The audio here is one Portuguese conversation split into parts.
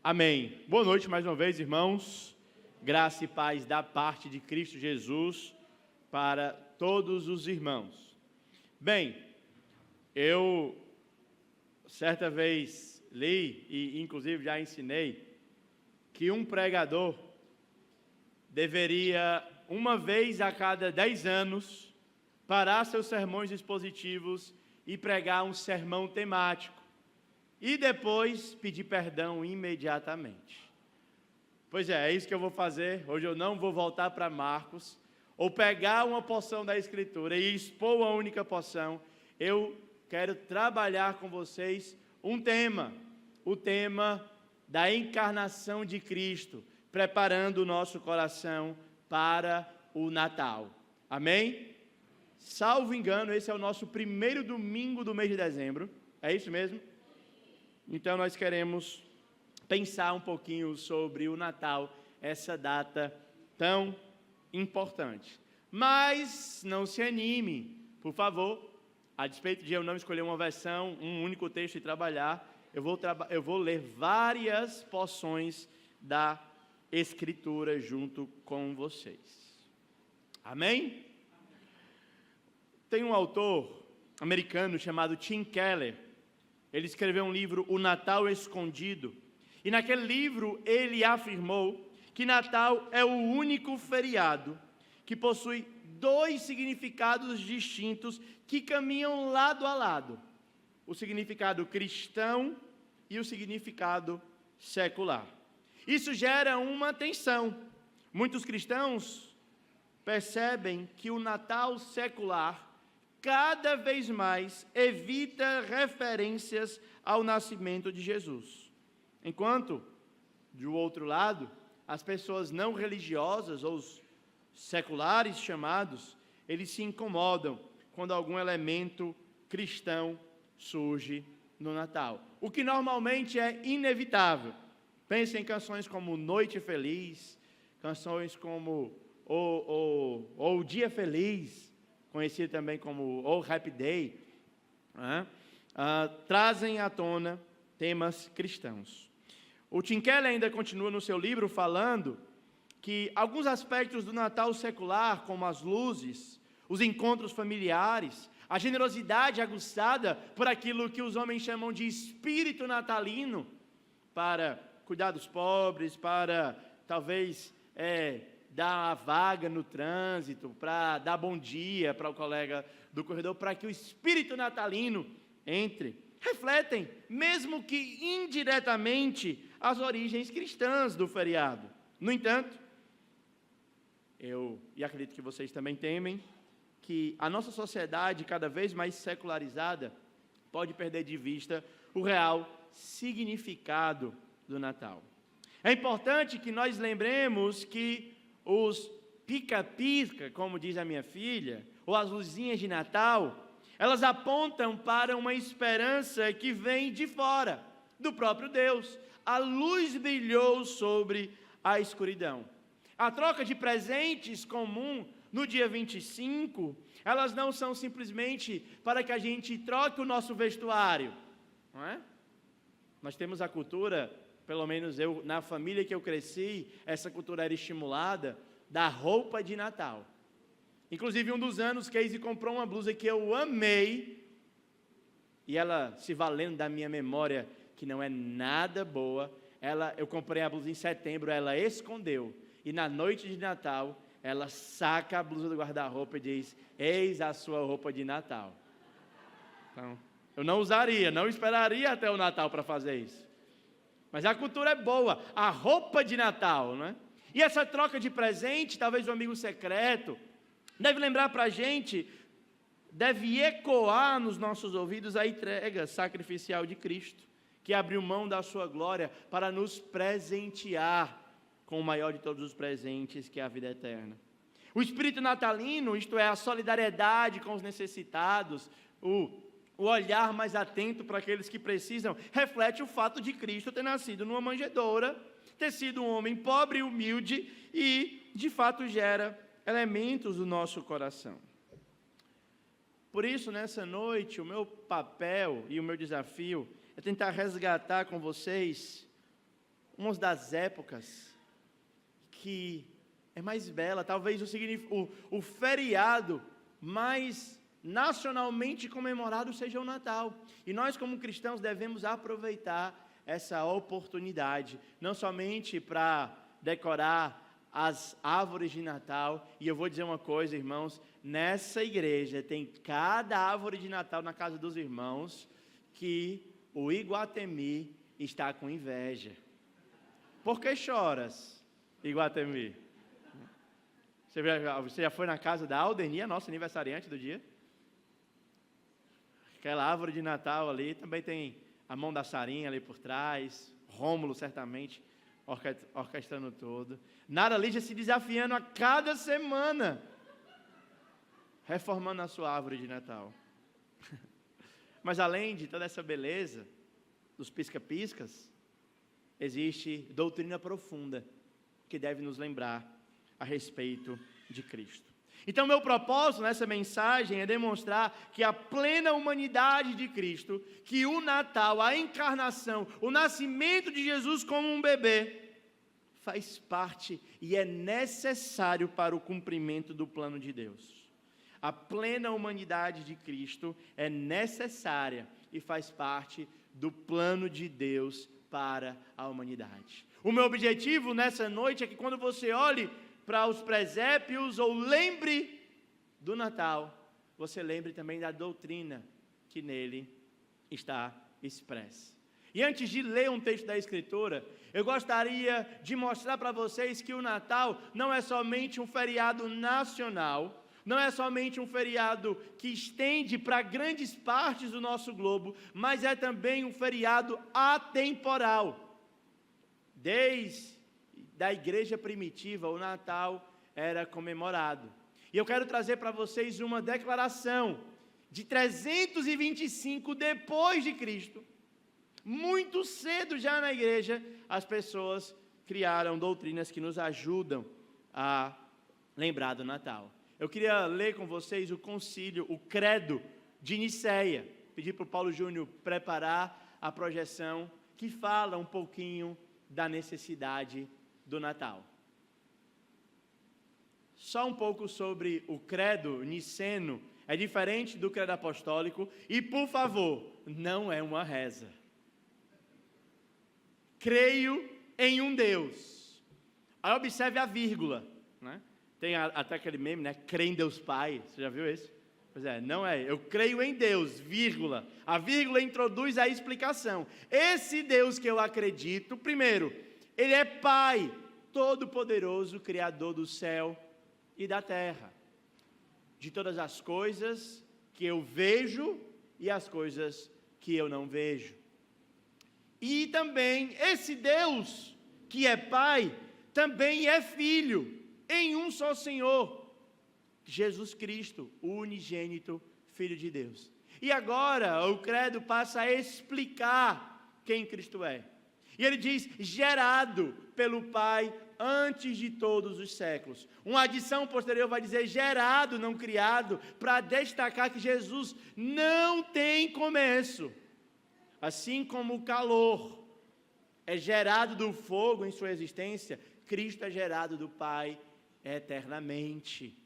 Amém. Boa noite mais uma vez, irmãos. Graça e paz da parte de Cristo Jesus para todos os irmãos. Bem, eu certa vez li e inclusive já ensinei que um pregador deveria, uma vez a cada 10 anos, parar seus sermões expositivos e pregar um sermão temático. E depois pedir perdão imediatamente. Pois é isso que eu vou fazer. Hoje eu não vou voltar para Marcos, ou pegar uma porção da Escritura e expor a única porção. Eu quero trabalhar com vocês um tema, o tema da encarnação de Cristo, preparando o nosso coração para o Natal. Amém? Salvo engano, esse é o nosso primeiro domingo do mês de dezembro. É isso mesmo? Então nós queremos pensar um pouquinho sobre o Natal, essa data tão importante. Mas não se anime, por favor, a despeito de eu não escolher uma versão, um único texto e trabalhar, eu vou ler várias porções da Escritura junto com vocês. Amém? Tem um autor americano chamado Tim Keller. Ele escreveu um livro, O Natal Escondido, e naquele livro ele afirmou que Natal é o único feriado que possui dois significados distintos que caminham lado a lado: o significado cristão e o significado secular. Isso gera uma tensão. Muitos cristãos percebem que o Natal secular cada vez mais evita referências ao nascimento de Jesus. Enquanto, do outro lado, as pessoas não religiosas, ou os seculares chamados, eles se incomodam quando algum elemento cristão surge no Natal. O que normalmente é inevitável. Pense em canções como Noite Feliz, canções como O Dia Feliz, conhecido também como O Happy Day, trazem à tona temas cristãos. O Tim Keller ainda continua no seu livro falando que alguns aspectos do Natal secular, como as luzes, os encontros familiares, a generosidade aguçada por aquilo que os homens chamam de espírito natalino, para cuidar dos pobres, para talvez dar a vaga no trânsito, para dar bom dia para o colega do corredor, para que o espírito natalino entre, refletem, mesmo que indiretamente, as origens cristãs do feriado. No entanto, e acredito que vocês também temem, que a nossa sociedade, cada vez mais secularizada, pode perder de vista o real significado do Natal. É importante que nós lembremos que os pica-pisca, como diz a minha filha, ou as luzinhas de Natal, elas apontam para uma esperança que vem de fora, do próprio Deus. A luz brilhou sobre a escuridão. A troca de presentes comum no dia 25, elas não são simplesmente para que a gente troque o nosso vestuário, não é? Nós temos a cultura, pelo menos eu, na família que eu cresci, essa cultura era estimulada, da roupa de Natal. Inclusive, um dos anos, Casey comprou uma blusa que eu amei, e ela, se valendo da minha memória, que não é nada boa, eu comprei a blusa em setembro, ela escondeu, e na noite de Natal, ela saca a blusa do guarda-roupa e diz: eis a sua roupa de Natal. Então, eu não usaria, não esperaria até o Natal para fazer isso. Mas a cultura é boa, a roupa de Natal, não é? E essa troca de presente, talvez o amigo secreto, deve lembrar para a gente, deve ecoar nos nossos ouvidos a entrega sacrificial de Cristo, que abriu mão da sua glória para nos presentear com o maior de todos os presentes, que é a vida eterna. O espírito natalino, isto é, a solidariedade com os necessitados, o olhar mais atento para aqueles que precisam, reflete o fato de Cristo ter nascido numa manjedoura, ter sido um homem pobre e humilde e, de fato, gera elementos do nosso coração. Por isso, nessa noite, o meu papel e o meu desafio é tentar resgatar com vocês uma das épocas que é mais bela, talvez o feriado mais nacionalmente comemorado seja o Natal. E nós, como cristãos, devemos aproveitar essa oportunidade, não somente para decorar as árvores de Natal. E eu vou dizer uma coisa, irmãos, nessa igreja tem cada árvore de Natal na casa dos irmãos que o Iguatemi está com inveja. Por que choras, Iguatemi? Você já foi na casa da Aldenia, nossa aniversariante do dia? Aquela árvore de Natal ali, também tem a mão da Sarinha ali por trás, Rômulo certamente orquestrando todo. Nara Lígia se desafiando a cada semana, reformando a sua árvore de Natal. Mas além de toda essa beleza dos pisca-piscas, existe doutrina profunda que deve nos lembrar a respeito de Cristo. Então, meu propósito nessa mensagem é demonstrar que a plena humanidade de Cristo, que o Natal, a encarnação, o nascimento de Jesus como um bebê, faz parte e é necessário para o cumprimento do plano de Deus. A plena humanidade de Cristo é necessária e faz parte do plano de Deus para a humanidade. O meu objetivo nessa noite é que quando você olhe para os presépios ou lembre do Natal, você lembre também da doutrina que nele está expressa. E antes de ler um texto da Escritura, eu gostaria de mostrar para vocês que o Natal não é somente um feriado nacional, não é somente um feriado que estende para grandes partes do nosso globo, mas é também um feriado atemporal. Desde da igreja primitiva, o Natal era comemorado. E eu quero trazer para vocês uma declaração de 325 depois de Cristo. Muito cedo já na igreja, as pessoas criaram doutrinas que nos ajudam a lembrar do Natal. Eu queria ler com vocês o concílio, o credo de Nicéia. Pedir para o Paulo Júnior preparar a projeção que fala um pouquinho da necessidade do Natal. Só um pouco sobre o credo niceno, é diferente do credo apostólico, e por favor, não é uma reza. Creio em um Deus. Aí observe a vírgula, né? Tem até aquele meme, né? Crê em Deus Pai, você já viu esse? Pois é, não é, eu creio em Deus, vírgula. A vírgula introduz a explicação. Esse Deus que eu acredito, primeiro, Ele é Pai, Todo-Poderoso, Criador do céu e da terra, de todas as coisas que eu vejo e as coisas que eu não vejo. E também, esse Deus que é Pai, também é Filho, em um só Senhor, Jesus Cristo, o unigênito Filho de Deus. E agora, o credo passa a explicar quem Cristo é. E ele diz, gerado pelo Pai antes de todos os séculos. Uma adição posterior vai dizer gerado, não criado, para destacar que Jesus não tem começo. Assim como o calor é gerado do fogo em sua existência, Cristo é gerado do Pai eternamente.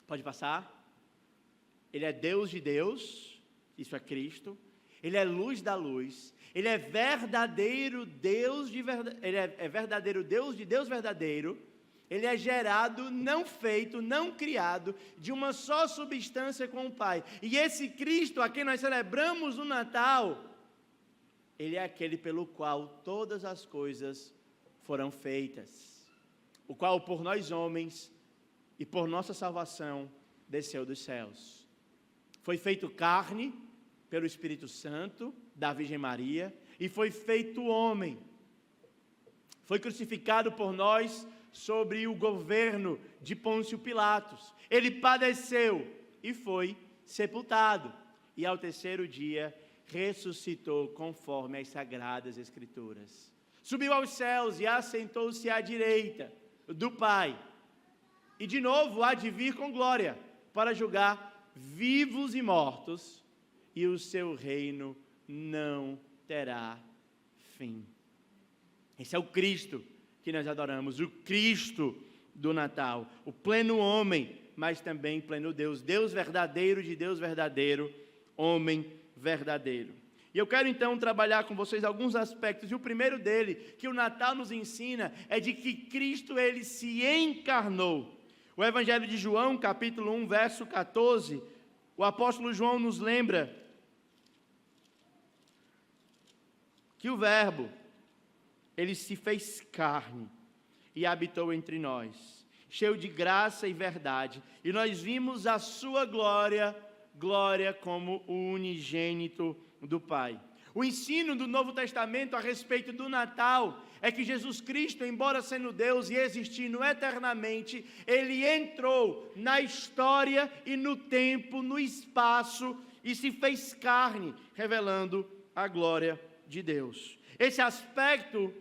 Pode passar? Ele é Deus de Deus, isso é Cristo. Ele é luz da luz. Ele é verdadeiro Deus de verdade. Ele é verdadeiro Deus de Deus verdadeiro. Ele é gerado, não feito, não criado, de uma só substância com o Pai. E esse Cristo a quem nós celebramos no Natal, Ele é aquele pelo qual todas as coisas foram feitas. O qual por nós homens e por nossa salvação desceu dos céus. Foi feito carne pelo Espírito Santo da Virgem Maria e foi feito homem. Foi crucificado por nós sobre o governo de Pôncio Pilatos. Ele padeceu e foi sepultado. E ao terceiro dia ressuscitou conforme as sagradas Escrituras. Subiu aos céus e assentou-se à direita do Pai. E de novo há de vir com glória para julgar vivos e mortos, e o seu reino não terá fim. Esse é o Cristo que nós adoramos, o Cristo do Natal, o pleno homem, mas também pleno Deus, Deus verdadeiro de Deus verdadeiro, homem verdadeiro. E eu quero então trabalhar com vocês alguns aspectos, e o primeiro dele, que o Natal nos ensina, é de que Cristo, ele se encarnou. O Evangelho de João, capítulo 1, verso 14, o apóstolo João nos lembra que o Verbo, ele se fez carne e habitou entre nós, cheio de graça e verdade, e nós vimos a sua glória, glória como o unigênito do Pai. O ensino do Novo Testamento a respeito do Natal é que Jesus Cristo, embora sendo Deus e existindo eternamente, ele entrou na história e no tempo, no espaço, e se fez carne, revelando a glória de Deus. Esse aspecto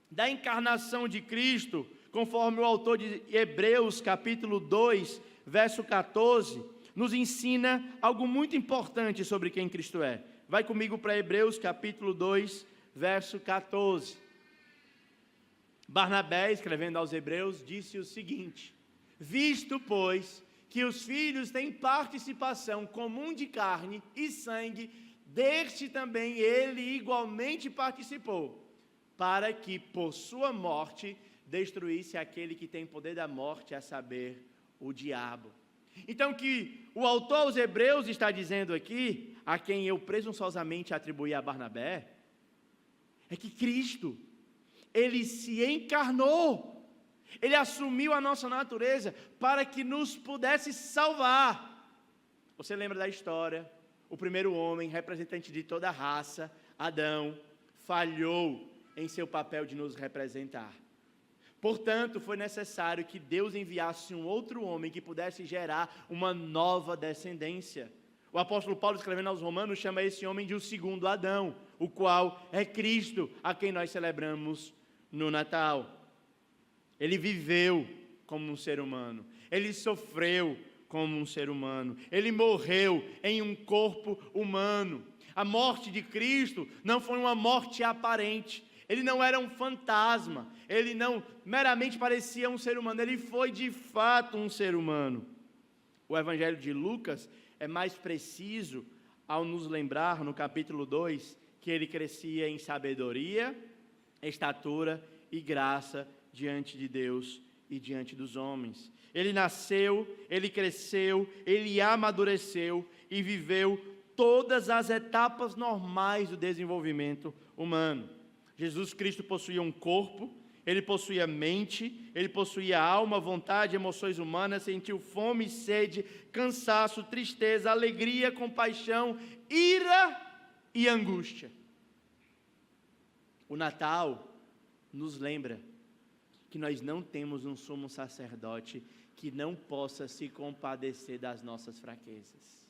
da encarnação de Cristo, conforme o autor de Hebreus, capítulo 2, verso 14, nos ensina algo muito importante sobre quem Cristo é. Vai comigo para Hebreus, capítulo 2, verso 14. Barnabé, escrevendo aos Hebreus, disse o seguinte: visto, pois, que os filhos têm participação comum de carne e sangue, deste também ele igualmente participou, para que por sua morte destruísse aquele que tem poder da morte, a saber, o diabo. Então, o que o autor aos Hebreus está dizendo aqui, a quem eu presunçosamente atribuí a Barnabé, é que Cristo, ele se encarnou, ele assumiu a nossa natureza para que nos pudesse salvar. Você lembra da história? O primeiro homem, representante de toda a raça, Adão, falhou em seu papel de nos representar. Portanto, foi necessário que Deus enviasse um outro homem que pudesse gerar uma nova descendência. O apóstolo Paulo, escrevendo aos Romanos, chama esse homem de o segundo Adão, o qual é Cristo, a quem nós celebramos no Natal. Ele viveu como um ser humano, ele sofreu como um ser humano, ele morreu em um corpo humano. A morte de Cristo não foi uma morte aparente, ele não era um fantasma, ele não meramente parecia um ser humano, ele foi de fato um ser humano. O Evangelho de Lucas é mais preciso ao nos lembrar, no capítulo 2, que ele crescia em sabedoria, estatura e graça diante de Deus e diante dos homens. Ele nasceu, ele cresceu, ele amadureceu e viveu todas as etapas normais do desenvolvimento humano. Jesus Cristo possuía um corpo, ele possuía mente, ele possuía alma, vontade, emoções humanas, sentiu fome, sede, cansaço, tristeza, alegria, compaixão, ira e angústia. O Natal nos lembra que nós não temos um sumo sacerdote que não possa se compadecer das nossas fraquezas.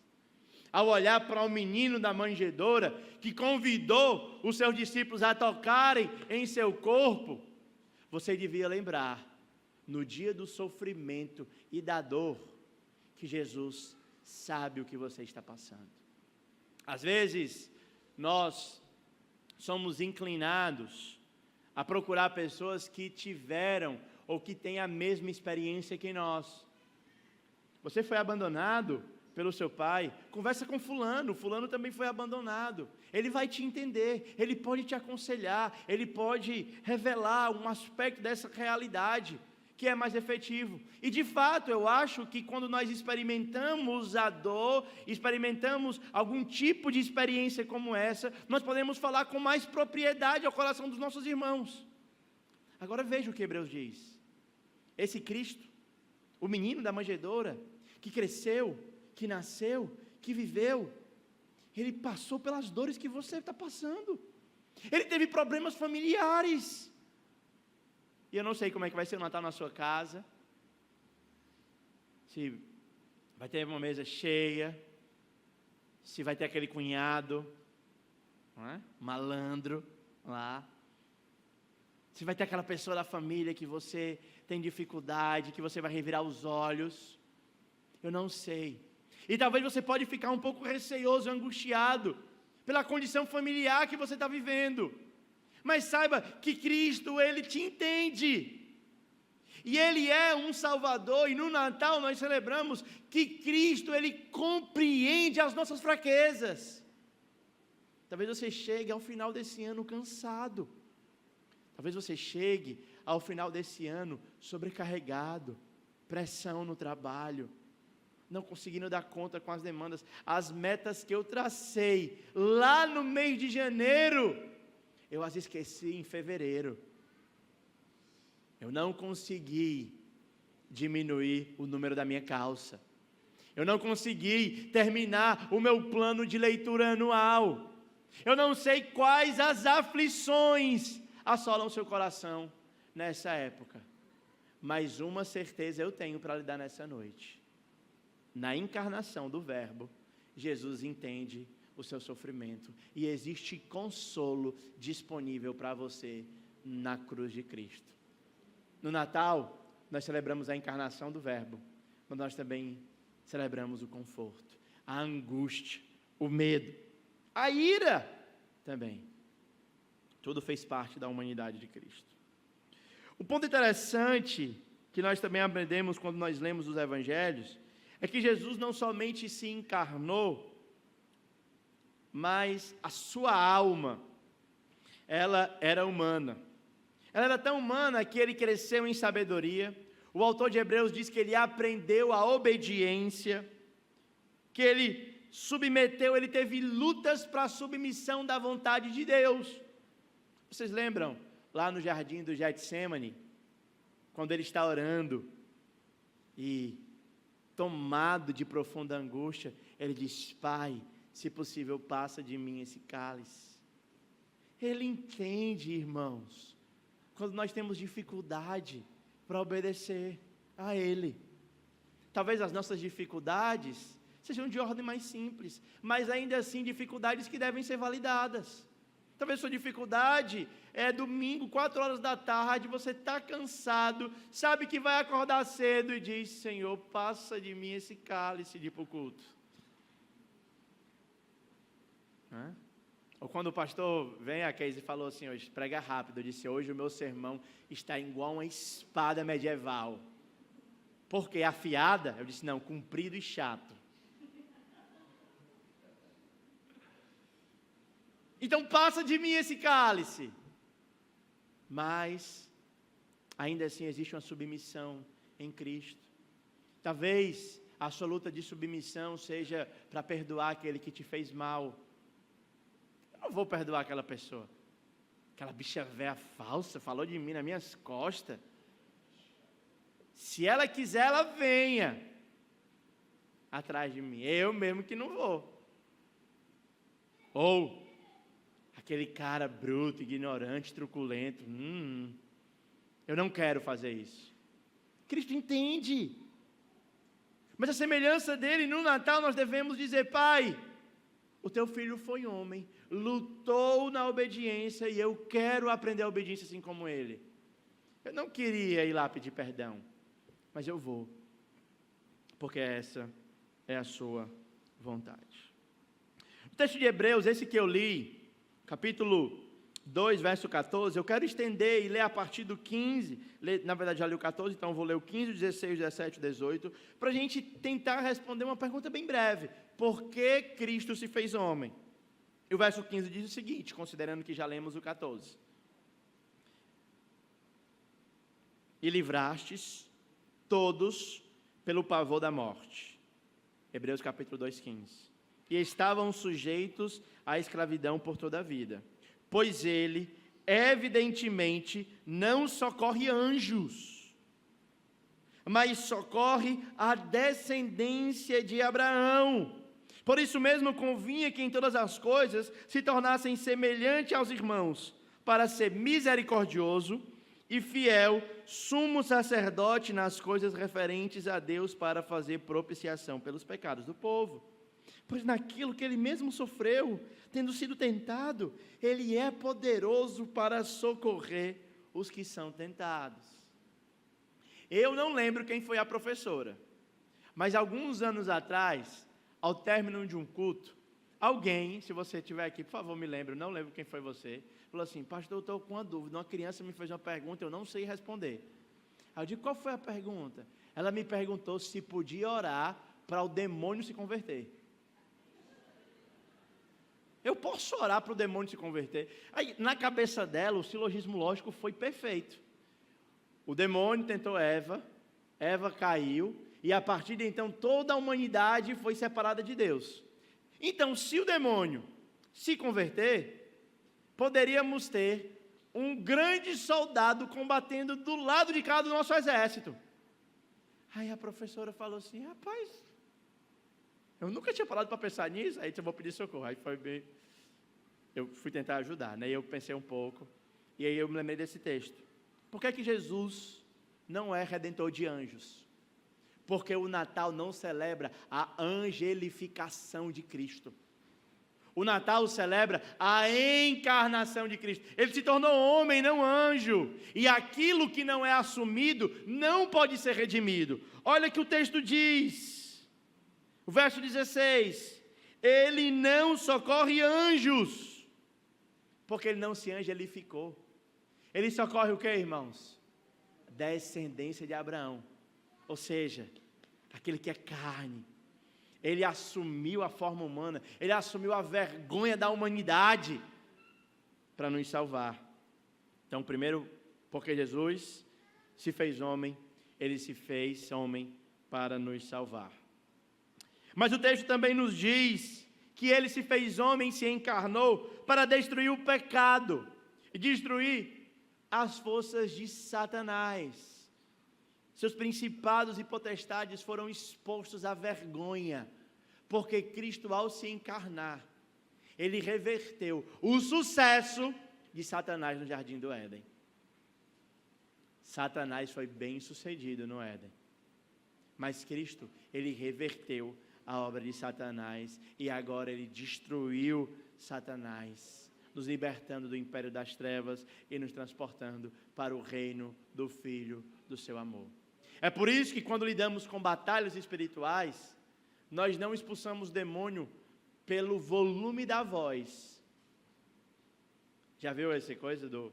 Ao olhar para o menino da manjedoura, que convidou os seus discípulos a tocarem em seu corpo, você devia lembrar, no dia do sofrimento e da dor, que Jesus sabe o que você está passando. Às vezes, nós somos inclinados a procurar pessoas que tiveram ou que têm a mesma experiência que nós. Você foi abandonado pelo seu pai, conversa com fulano, fulano também foi abandonado, ele vai te entender, ele pode te aconselhar, ele pode revelar um aspecto dessa realidade que é mais efetivo. E de fato eu acho que quando nós experimentamos a dor, experimentamos algum tipo de experiência como essa, nós podemos falar com mais propriedade ao coração dos nossos irmãos. Agora veja o que Hebreus diz: esse Cristo, o menino da manjedoura, que cresceu, que nasceu, que viveu, ele passou pelas dores que você está passando, ele teve problemas familiares, e eu não sei como é que vai ser o Natal na sua casa, se vai ter uma mesa cheia, se vai ter aquele cunhado, não é? Malandro lá, se vai ter aquela pessoa da família que você tem dificuldade, que você vai revirar os olhos, eu não sei. E talvez você pode ficar um pouco receoso, angustiado, pela condição familiar que você está vivendo. Mas saiba que Cristo, Ele te entende. E Ele é um Salvador, e no Natal nós celebramos que Cristo, Ele compreende as nossas fraquezas. Talvez você chegue ao final desse ano cansado. Talvez você chegue ao final desse ano sobrecarregado, pressão no trabalho, não conseguindo dar conta com as demandas, as metas que eu tracei lá no mês de janeiro, eu as esqueci em fevereiro. Eu não consegui diminuir o número da minha calça. Eu não consegui terminar o meu plano de leitura anual. Eu não sei quais as aflições assolam seu coração nessa época. Mas uma certeza eu tenho para lhe dar nessa noite. Na encarnação do Verbo, Jesus entende o seu sofrimento. E existe consolo disponível para você na cruz de Cristo. No Natal, nós celebramos a encarnação do Verbo, mas nós também celebramos o conforto, a angústia, o medo, a ira também. Tudo fez parte da humanidade de Cristo. O ponto interessante que nós também aprendemos quando nós lemos os Evangelhos é que Jesus não somente se encarnou, mas a sua alma, ela era humana. Ela era tão humana que ele cresceu em sabedoria. O autor de Hebreus diz que ele aprendeu a obediência, que ele submeteu, ele teve lutas para a submissão da vontade de Deus. Vocês lembram lá no jardim do Getsêmani, quando ele está orando e tomado de profunda angústia, ele diz: Pai, se possível, passa de mim esse cálice. Ele entende, irmãos, quando nós temos dificuldade para obedecer a Ele. Talvez as nossas dificuldades sejam de ordem mais simples, mas ainda assim dificuldades que devem ser validadas. Talvez sua dificuldade é domingo, 4 horas da tarde, você está cansado, sabe que vai acordar cedo e diz: Senhor, passa de mim esse cálice de ir para o culto. Ou quando o pastor vem a Casey e falou assim hoje, prega rápido, eu disse: hoje o meu sermão está igual uma espada medieval. Por quê? Afiada? Eu disse: não, comprido e chato. Então passa de mim esse cálice. Mas, ainda assim existe uma submissão em Cristo. Talvez a sua luta de submissão seja para perdoar aquele que te fez mal. Eu não vou perdoar aquela pessoa. Aquela bicha véia falsa falou de mim nas minhas costas. Se ela quiser, ela venha atrás de mim. Eu mesmo que não vou. Ou aquele cara bruto, ignorante, truculento. Eu não quero fazer isso. Cristo entende. Mas a semelhança dele, no Natal nós devemos dizer: Pai, o teu filho foi homem, lutou na obediência e eu quero aprender a obediência assim como ele. Eu não queria ir lá pedir perdão, mas eu vou, porque essa é a sua vontade. O texto de Hebreus, esse que eu li, capítulo 2, verso 14, eu quero estender e ler a partir do 15, na verdade já li o 14, então eu vou ler o 15, 16, 17, 18, para a gente tentar responder uma pergunta bem breve: por que Cristo se fez homem? E o verso 15 diz o seguinte, considerando que já lemos o 14: e livrastes todos pelo pavor da morte. Hebreus capítulo 2, 15. E estavam sujeitos à escravidão por toda a vida. Pois ele, evidentemente, não socorre anjos, mas socorre a descendência de Abraão. Por isso mesmo convinha que em todas as coisas se tornassem semelhantes aos irmãos, para ser misericordioso e fiel, sumo sacerdote nas coisas referentes a Deus, para fazer propiciação pelos pecados do povo. Pois naquilo que ele mesmo sofreu, tendo sido tentado, ele é poderoso para socorrer os que são tentados. Eu não lembro quem foi a professora, mas alguns anos atrás, ao término de um culto, alguém, se você estiver aqui, por favor me lembre, não lembro quem foi você, falou assim: pastor, eu estou com uma dúvida, uma criança me fez uma pergunta, eu não sei responder. Aí eu digo: qual foi a pergunta? Ela me perguntou se podia orar para o demônio se converter. Eu posso orar para o demônio se converter? Aí, na cabeça dela, o silogismo lógico foi perfeito. O demônio tentou Eva, Eva caiu, e a partir de então toda a humanidade foi separada de Deus. Então, se o demônio se converter, poderíamos ter um grande soldado combatendo do lado de cá do nosso exército. Aí a professora falou assim: rapaz, eu nunca tinha parado para pensar nisso. Aí eu vou pedir socorro. Aí foi bem. Eu fui tentar ajudar, né? E eu pensei um pouco. E aí eu me lembrei desse texto. Por que que Jesus não é redentor de anjos? Porque o Natal não celebra a angelificação de Cristo. O Natal celebra a encarnação de Cristo. Ele se tornou homem, não anjo. E aquilo que não é assumido não pode ser redimido. Olha que o texto diz. O verso 16. Ele não socorre anjos, porque ele não se angelificou. Ele socorre o que, irmãos? Descendência de Abraão. Ou seja, aquele que é carne. Ele assumiu a forma humana, ele assumiu a vergonha da humanidade para nos salvar. Então, primeiro, porque Jesus se fez homem, ele se fez homem para nos salvar. Mas o texto também nos diz que ele se fez homem, se encarnou para destruir o pecado e destruir as forças de Satanás. Seus principados e potestades foram expostos à vergonha, porque Cristo, ao se encarnar, ele reverteu o sucesso de Satanás no jardim do Éden. Satanás foi bem sucedido no Éden, mas Cristo, ele reverteu a obra de Satanás, e agora ele destruiu Satanás, nos libertando do império das trevas e nos transportando para o reino do Filho do seu amor. É por isso que quando lidamos com batalhas espirituais, nós não expulsamos o demônio pelo volume da voz. Já viu essa coisa do...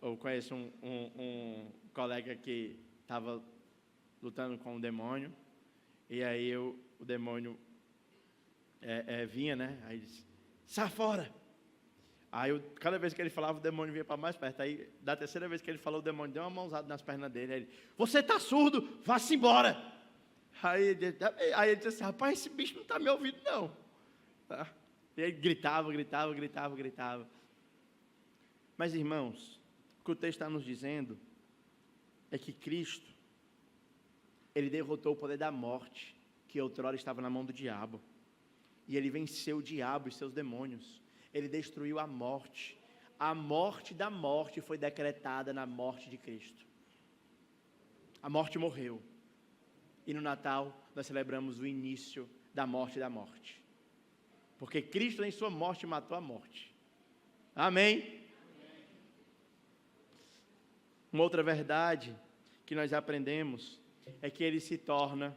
Eu conheço um colega que estava lutando com o demônio, e aí o demônio vinha, né? Aí ele disse: sai fora! Aí, cada vez que ele falava, o demônio vinha para mais perto. Aí, da terceira vez que ele falou, o demônio deu uma mãozada nas pernas dele. Aí ele: você está surdo? Vá-se embora! Aí ele disse assim: rapaz, esse bicho não está me ouvindo, não. Tá? E ele gritava. Mas, irmãos, o que o texto está nos dizendo é que Cristo, ele derrotou o poder da morte, que outrora estava na mão do diabo. E ele venceu o diabo e seus demônios. Ele destruiu a morte. A morte da morte foi decretada na morte de Cristo. A morte morreu. E no Natal nós celebramos o início da morte. Porque Cristo em sua morte matou a morte. Amém? Uma outra verdade que nós aprendemos é que ele se torna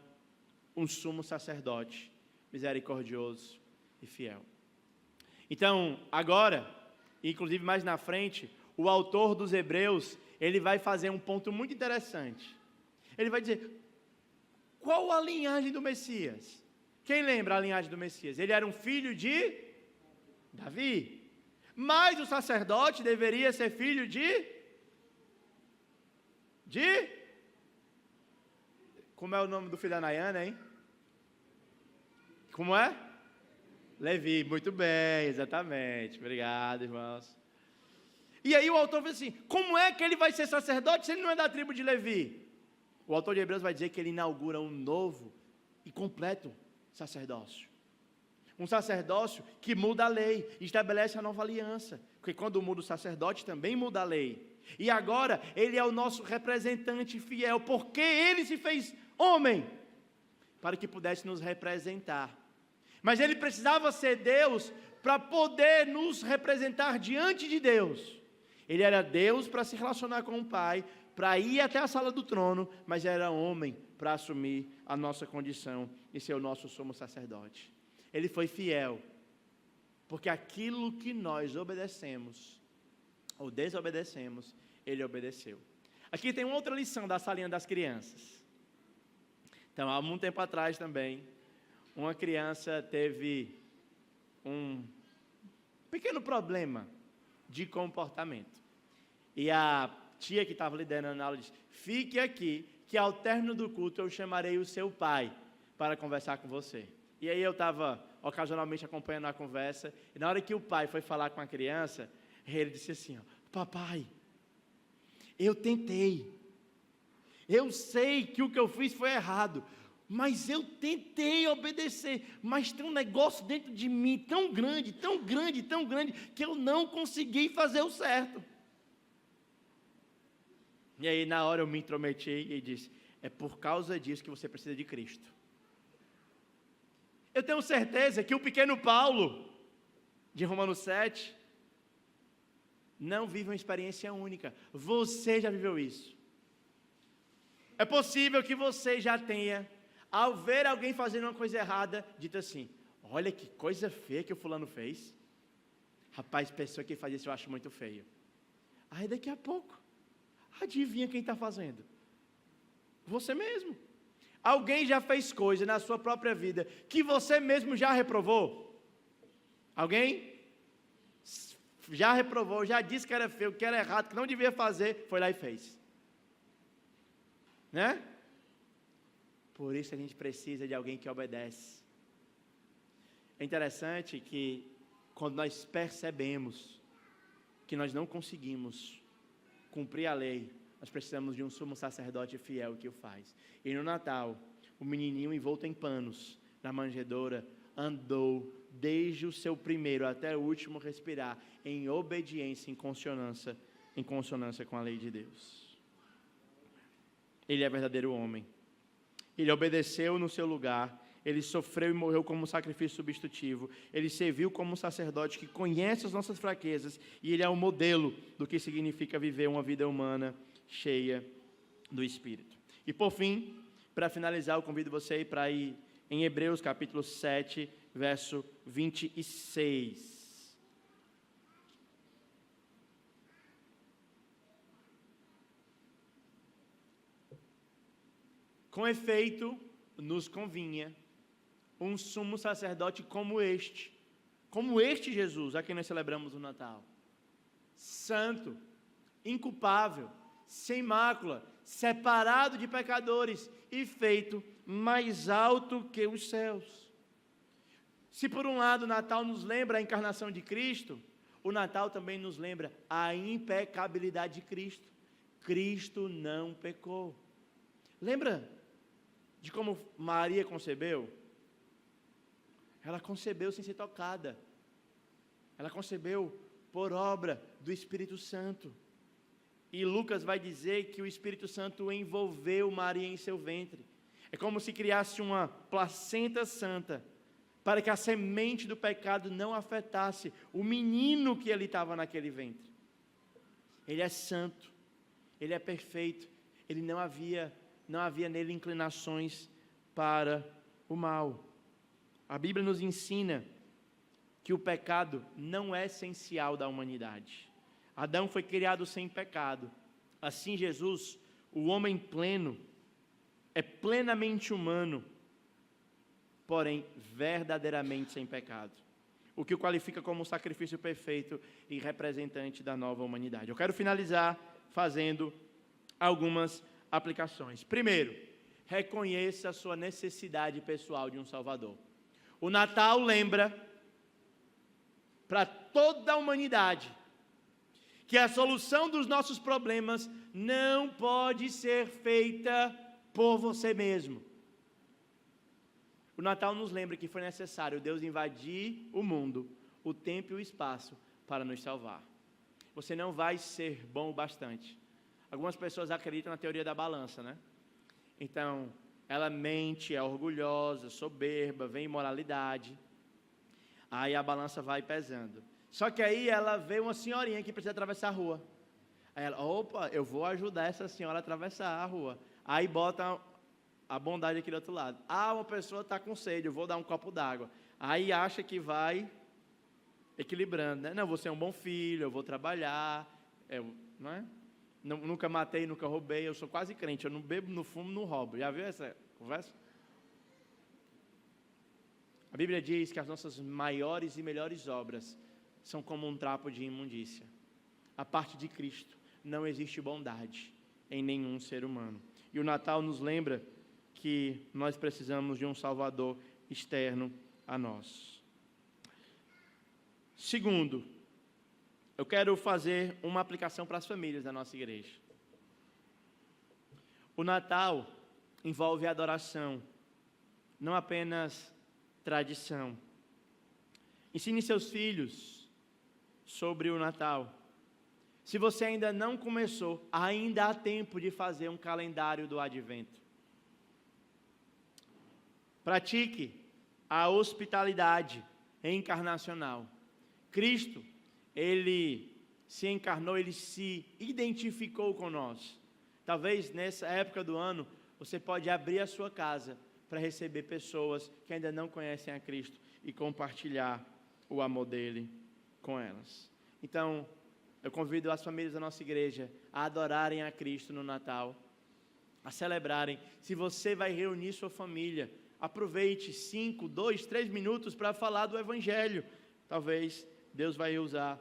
um sumo sacerdote, misericordioso e fiel. Então, agora, inclusive mais na frente, o autor dos Hebreus, ele vai fazer um ponto muito interessante. Ele vai dizer: qual a linhagem do Messias? Quem lembra a linhagem do Messias? Ele era um filho de Davi. Mas o sacerdote deveria ser filho de... Como é o nome do filho da Nayana, hein? Como é? Levi, muito bem, exatamente. Obrigado, irmãos. E aí o autor fala assim: como é que ele vai ser sacerdote se ele não é da tribo de Levi? O autor de Hebreus vai dizer que ele inaugura um novo e completo sacerdócio. Um sacerdócio que muda a lei, estabelece a nova aliança. Porque quando muda o sacerdote, também muda a lei. E agora, ele é o nosso representante fiel, porque ele se fez homem, para que pudesse nos representar. Mas ele precisava ser Deus para poder nos representar diante de Deus. Ele era Deus para se relacionar com o Pai, para ir até a sala do trono, mas era homem para assumir a nossa condição e ser o nosso sumo sacerdote. Ele foi fiel, porque aquilo que nós obedecemos ou desobedecemos, ele obedeceu. Aqui tem outra lição da salinha das crianças. Então, há muito tempo atrás também, uma criança teve um pequeno problema de comportamento. E a tia que estava liderando a aula disse: fique aqui, que ao término do culto eu chamarei o seu pai para conversar com você. E aí eu estava ocasionalmente acompanhando a conversa, e na hora que o pai foi falar com a criança, ele disse assim: papai, eu tentei, eu sei que o que eu fiz foi errado, mas eu tentei obedecer, mas tem um negócio dentro de mim tão grande, tão grande, tão grande, que eu não consegui fazer o certo. E aí na hora eu me intrometi e disse: é por causa disso que você precisa de Cristo. Eu tenho certeza que o pequeno Paulo, de Romanos 7, não vive uma experiência única. Você já viveu isso. É possível que você já tenha, ao ver alguém fazendo uma coisa errada, dito assim: olha que coisa feia que o fulano fez. Rapaz, pessoa que faz isso eu acho muito feio. Aí daqui a pouco, adivinha quem está fazendo? Você mesmo. Alguém já fez coisa na sua própria vida que você mesmo já reprovou? Alguém? Já reprovou, já disse que era feio, que era errado, que não devia fazer, foi lá e fez. Né? Por isso a gente precisa de alguém que obedece. É interessante que quando nós percebemos que nós não conseguimos cumprir a lei, nós precisamos de um sumo sacerdote fiel que o faz. E no Natal, o menininho envolto em panos, na manjedoura, andou desde o seu primeiro até o último respirar, em obediência, em consonância com a lei de Deus. Ele é verdadeiro homem. Ele obedeceu no seu lugar, ele sofreu e morreu como sacrifício substitutivo, ele serviu como um sacerdote que conhece as nossas fraquezas, e ele é o modelo do que significa viver uma vida humana cheia do Espírito. E por fim, para finalizar, eu convido você para ir em Hebreus capítulo 7, verso 26. Com efeito, nos convinha um sumo sacerdote como este Jesus, a quem nós celebramos o Natal, santo, inculpável, sem mácula, separado de pecadores e feito mais alto que os céus. Se por um lado o Natal nos lembra a encarnação de Cristo, o Natal também nos lembra a impecabilidade de Cristo. Cristo não pecou. Lembra de como Maria concebeu? Ela concebeu sem ser tocada. Ela concebeu por obra do Espírito Santo. E Lucas vai dizer que o Espírito Santo envolveu Maria em seu ventre. É como se criasse uma placenta santa, para que a semente do pecado não afetasse o menino que ali estava naquele ventre. Ele é santo, ele é perfeito, ele não havia nele inclinações para o mal. A Bíblia nos ensina que o pecado não é essencial da humanidade. Adão foi criado sem pecado. Assim Jesus, o homem pleno, é plenamente humano, porém verdadeiramente sem pecado. O que o qualifica como um sacrifício perfeito e representante da nova humanidade. Eu quero finalizar fazendo algumas aplicações. Primeiro, reconheça a sua necessidade pessoal de um Salvador. O Natal lembra para toda a humanidade que a solução dos nossos problemas não pode ser feita por você mesmo. O Natal nos lembra que foi necessário Deus invadir o mundo, o tempo e o espaço para nos salvar. Você não vai ser bom o bastante. Algumas pessoas acreditam na teoria da balança, né? Então, ela mente, é orgulhosa, soberba, vem imoralidade. Aí a balança vai pesando. Só que aí ela vê uma senhorinha que precisa atravessar a rua. Aí ela, opa, eu vou ajudar essa senhora a atravessar a rua. Aí bota a bondade aqui do outro lado. Ah, uma pessoa está com sede, eu vou dar um copo d'água. Aí acha que vai equilibrando, né? Não, você é um bom filho, eu vou trabalhar, Não é? Nunca matei, nunca roubei, eu sou quase crente, eu não bebo, não fumo, não roubo. Já viu essa conversa? A Bíblia diz que as nossas maiores e melhores obras são como um trapo de imundícia. A parte de Cristo, não existe bondade em nenhum ser humano. E o Natal nos lembra que nós precisamos de um Salvador externo a nós. Segundo, eu quero fazer uma aplicação para as famílias da nossa igreja. O Natal envolve adoração, não apenas tradição. Ensine seus filhos sobre o Natal. Se você ainda não começou, ainda há tempo de fazer um calendário do Advento. Pratique a hospitalidade encarnacional. Cristo, Ele se encarnou, Ele se identificou com nós. Talvez nessa época do ano, você pode abrir a sua casa para receber pessoas que ainda não conhecem a Cristo e compartilhar o amor dEle com elas. Então, eu convido as famílias da nossa igreja a adorarem a Cristo no Natal, a celebrarem. Se você vai reunir sua família, aproveite 5, 2, 3 minutos para falar do Evangelho. Talvez Deus vai usar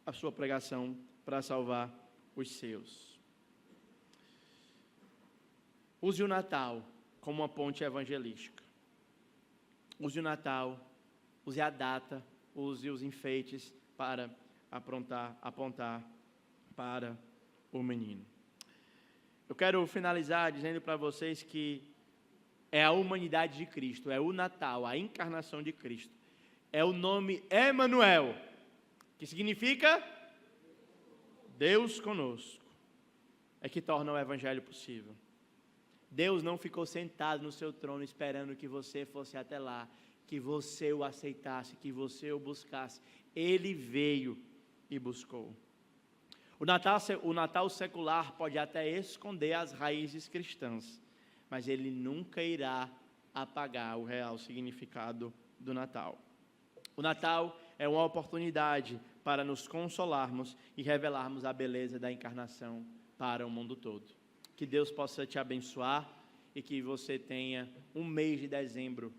a sua pregação para salvar os seus. Use o Natal como uma ponte evangelística. Use o Natal, use a data, use os enfeites para apontar para o menino. Eu quero finalizar dizendo para vocês que é a humanidade de Cristo, é o Natal, a encarnação de Cristo. É o nome Emanuel, que significa Deus conosco, é que torna o Evangelho possível. Deus não ficou sentado no seu trono esperando que você fosse até lá, que você o aceitasse, que você o buscasse. Ele veio e buscou. O Natal secular pode até esconder as raízes cristãs, mas ele nunca irá apagar o real significado do Natal. O Natal é uma oportunidade para nos consolarmos e revelarmos a beleza da encarnação para o mundo todo. Que Deus possa te abençoar e que você tenha um mês de dezembro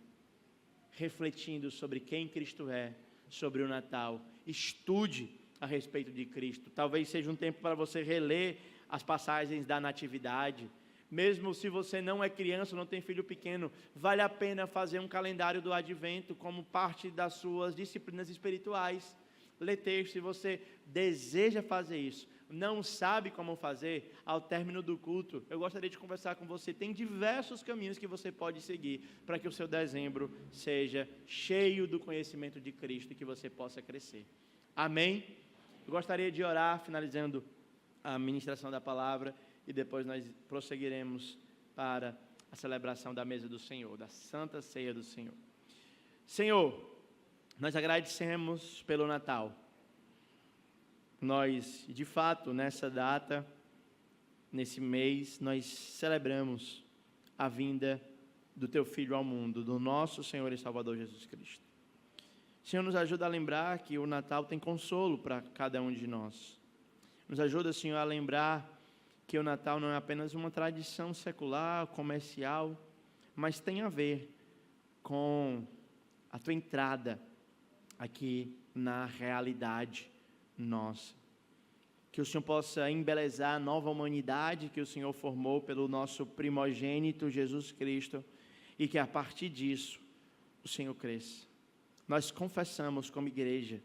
refletindo sobre quem Cristo é, sobre o Natal. Estude a respeito de Cristo. Talvez seja um tempo para você reler as passagens da Natividade. Mesmo se você não é criança, não tem filho pequeno, vale a pena fazer um calendário do Advento como parte das suas disciplinas espirituais. Ler texto, se você deseja fazer isso, não sabe como fazer, ao término do culto, eu gostaria de conversar com você. Tem diversos caminhos que você pode seguir para que o seu dezembro seja cheio do conhecimento de Cristo e que você possa crescer. Amém? Eu gostaria de orar, finalizando a ministração da palavra, e depois nós prosseguiremos para a celebração da mesa do Senhor, da Santa Ceia do Senhor. Senhor, nós agradecemos pelo Natal. Nós, de fato, nessa data, nesse mês, nós celebramos a vinda do Teu Filho ao mundo, do nosso Senhor e Salvador Jesus Cristo. Senhor, nos ajuda a lembrar que o Natal tem consolo para cada um de nós. Nos ajuda, Senhor, a lembrar que o Natal não é apenas uma tradição secular, comercial, mas tem a ver com a Tua entrada aqui na realidade nossa. Que o Senhor possa embelezar a nova humanidade que o Senhor formou pelo nosso primogênito Jesus Cristo e que a partir disso o Senhor cresça. Nós confessamos como igreja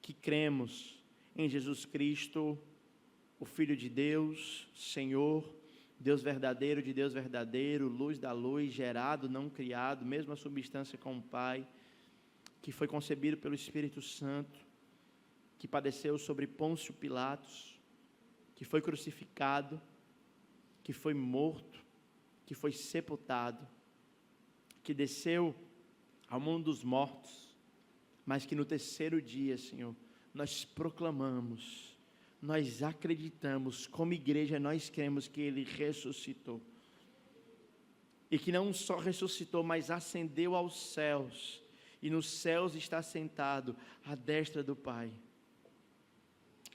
que cremos em Jesus Cristo, o Filho de Deus, Senhor, Deus verdadeiro de Deus verdadeiro, luz da luz, gerado, não criado, mesma substância com o Pai, que foi concebido pelo Espírito Santo, que padeceu sobre Pôncio Pilatos, que foi crucificado, que foi morto, que foi sepultado, que desceu ao mundo dos mortos, mas que no terceiro dia, Senhor, nós proclamamos, nós acreditamos, como igreja nós cremos que Ele ressuscitou, e que não só ressuscitou, mas ascendeu aos céus, e nos céus está sentado à destra do Pai,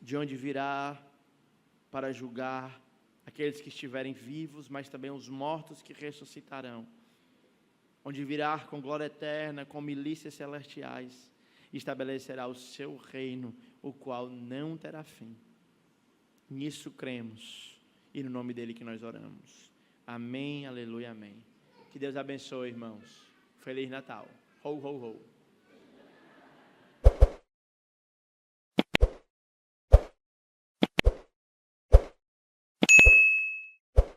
de onde virá para julgar aqueles que estiverem vivos, mas também os mortos que ressuscitarão, onde virá com glória eterna, com milícias celestiais, e estabelecerá o seu reino, o qual não terá fim. Nisso cremos, e no nome dele que nós oramos. Amém, aleluia, amém. Que Deus abençoe, irmãos. Feliz Natal. Ho, ho, ho.